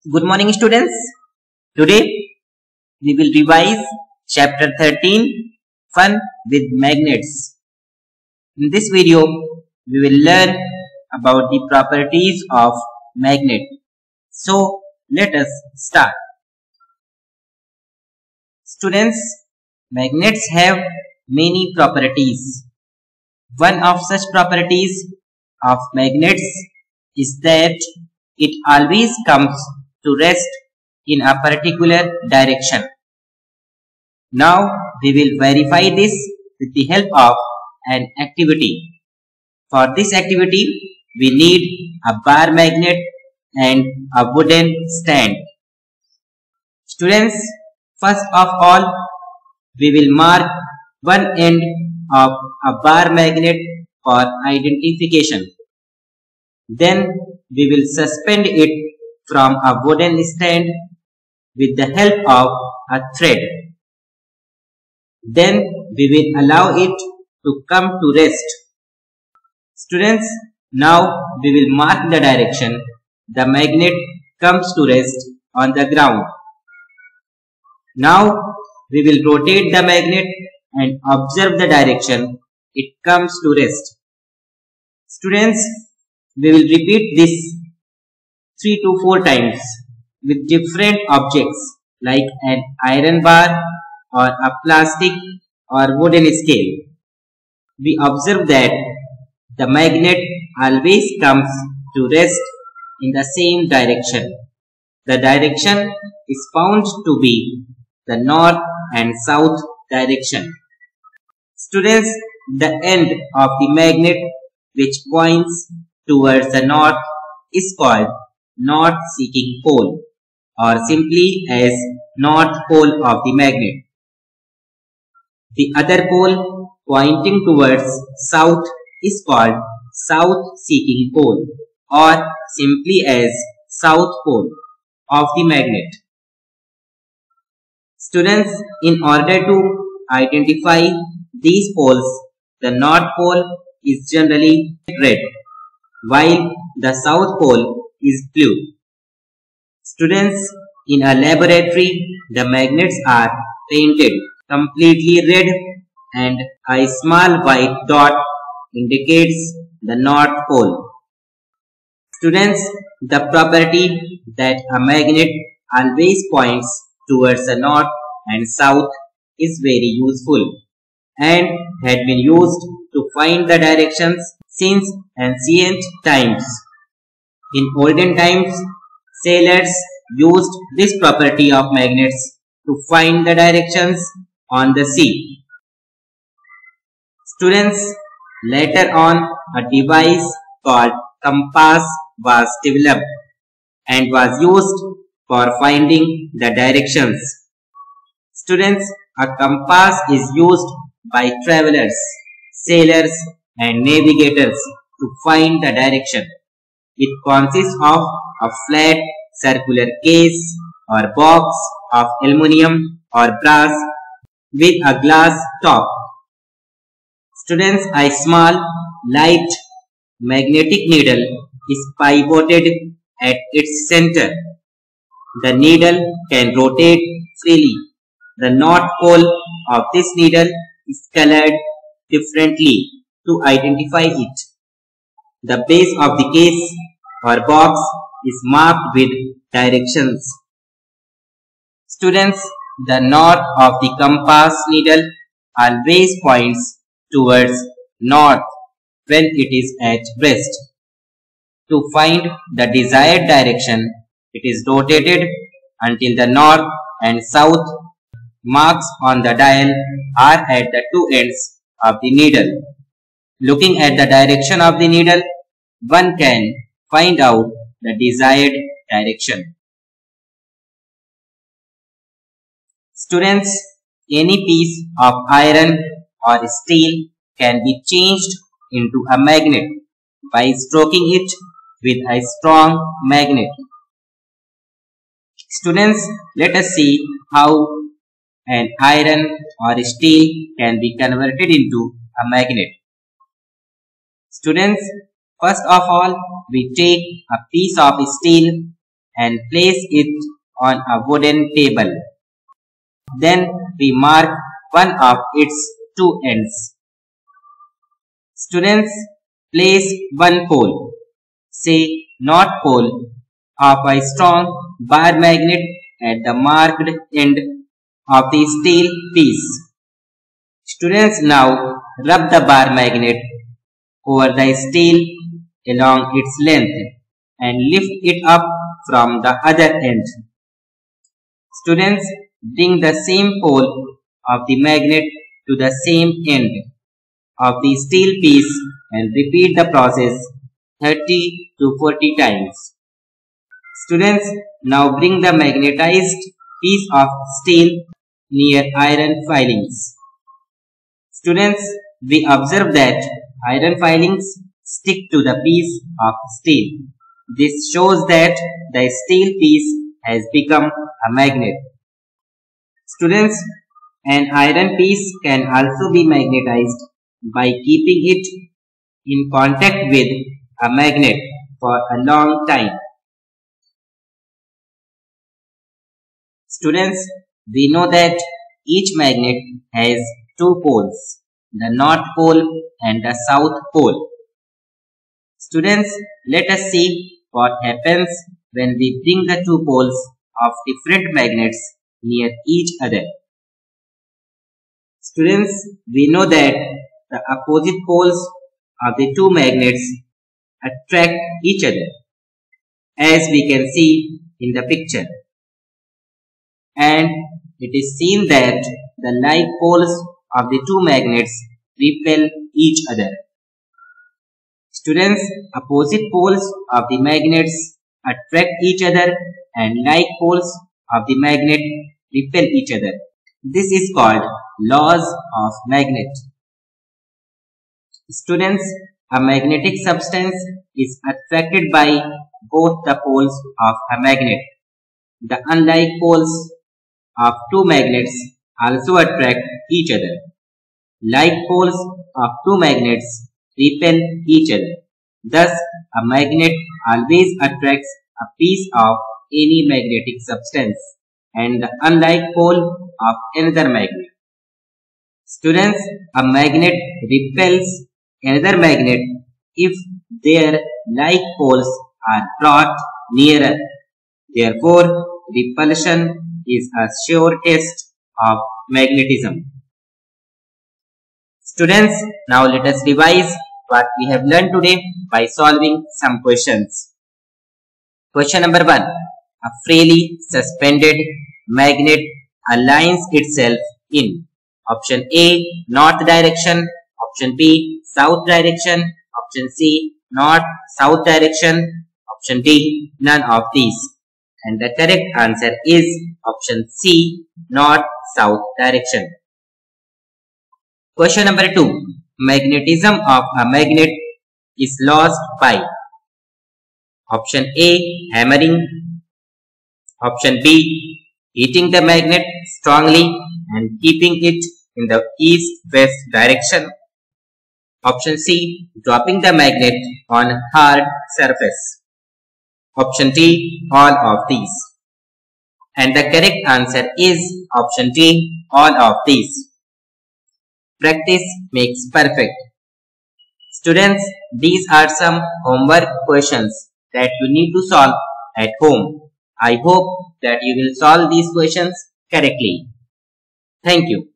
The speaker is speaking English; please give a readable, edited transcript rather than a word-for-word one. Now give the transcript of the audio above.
Good morning, students. Today we will revise chapter 13, Fun with Magnets. In this video, we will learn about the properties of magnet. So, let us start. Students, magnets have many properties. One of such properties of magnets is that it always comes to rest in a particular direction. Now we will verify this with the help of an activity. For this activity, we need a bar magnet and a wooden stand. Students, first of all, we will mark one end of a bar magnet for identification. Then we will suspend it from a wooden stand with the help of a thread. Then we will allow it to come to rest. Students, now we will mark the direction the magnet comes to rest on the ground. Now we will rotate the magnet and observe the direction it comes to rest. Students, we will repeat this 3 to 4 times with different objects like an iron bar or a plastic or wooden scale. We observe that the magnet always comes to rest in the same direction. The direction is found to be the north and south direction. Students, the end of the magnet which points towards the north is called north seeking pole, or simply as north pole of the magnet. The other pole pointing towards south is called south seeking pole, or simply as south pole of the magnet. Students, in order to identify these poles, the north pole is generally red, while the south pole is blue. Students, in a laboratory, the magnets are painted completely red and a small white dot indicates the north pole. Students, the property that a magnet always points towards the north and south is very useful and had been used to find the directions since ancient times. In olden times, sailors used this property of magnets to find the directions on the sea. Students, later on a device called compass was developed and was used for finding the directions. Students, a compass is used by travelers, sailors and navigators to find the direction. It consists of a flat circular case or box of aluminum or brass with a glass top. Students, a small, light, magnetic needle is pivoted at its center. The needle can rotate freely. The north pole of this needle is colored differently to identify it. The base of the case or box is marked with directions. Students, the north of the compass needle always points towards north when it is at rest. To find the desired direction, it is rotated until the north and south marks on the dial are at the two ends of the needle. Looking at the direction of the needle, one can find out the desired direction. Students, any piece of iron or steel can be changed into a magnet by stroking it with a strong magnet. Students, let us see how an iron or steel can be converted into a magnet. Students, first of all, we take a piece of steel and place it on a wooden table. Then we mark one of its two ends. Students, place one pole, say North Pole, of a strong bar magnet at the marked end of the steel piece. Students, now rub the bar magnet over the steel along its length and lift it up from the other end. Students, bring the same pole of the magnet to the same end of the steel piece and repeat the process 30 to 40 times. Students, now bring the magnetized piece of steel near iron filings. Students, we observe that iron filings stick to the piece of steel. This shows that the steel piece has become a magnet. Students, an iron piece can also be magnetized by keeping it in contact with a magnet for a long time. Students, we know that each magnet has two poles, the North Pole and the South Pole. Students, let us see what happens when we bring the two poles of different magnets near each other. Students, we know that the opposite poles of the two magnets attract each other, as we can see in the picture. And it is seen that the like poles of the two magnets repel each other. Students, opposite poles of the magnets attract each other and like poles of the magnet repel each other. This is called laws of magnet. Students, a magnetic substance is attracted by both the poles of a magnet. The unlike poles of two magnets also attract each other. Like poles of two magnets repel each other. Thus, a magnet always attracts a piece of any magnetic substance and the unlike pole of another magnet. Students, a magnet repels another magnet if their like poles are brought nearer. Therefore, repulsion is a sure test of magnetism. Students, now let us revise what we have learned today by solving some questions. Question number 1. A freely suspended magnet aligns itself in option A, north direction, option B, south direction, option C, north, south direction, option D, none of these. And the correct answer is option C, north, south direction. Question number 2. Magnetism of a magnet is lost by option A, hammering, option B, heating the magnet strongly and keeping it in the east-west direction, option C, dropping the magnet on hard surface, option D, all of these. And the correct answer is option D, all of these. Practice makes perfect. Students, these are some homework questions that you need to solve at home. I hope that you will solve these questions correctly. Thank you.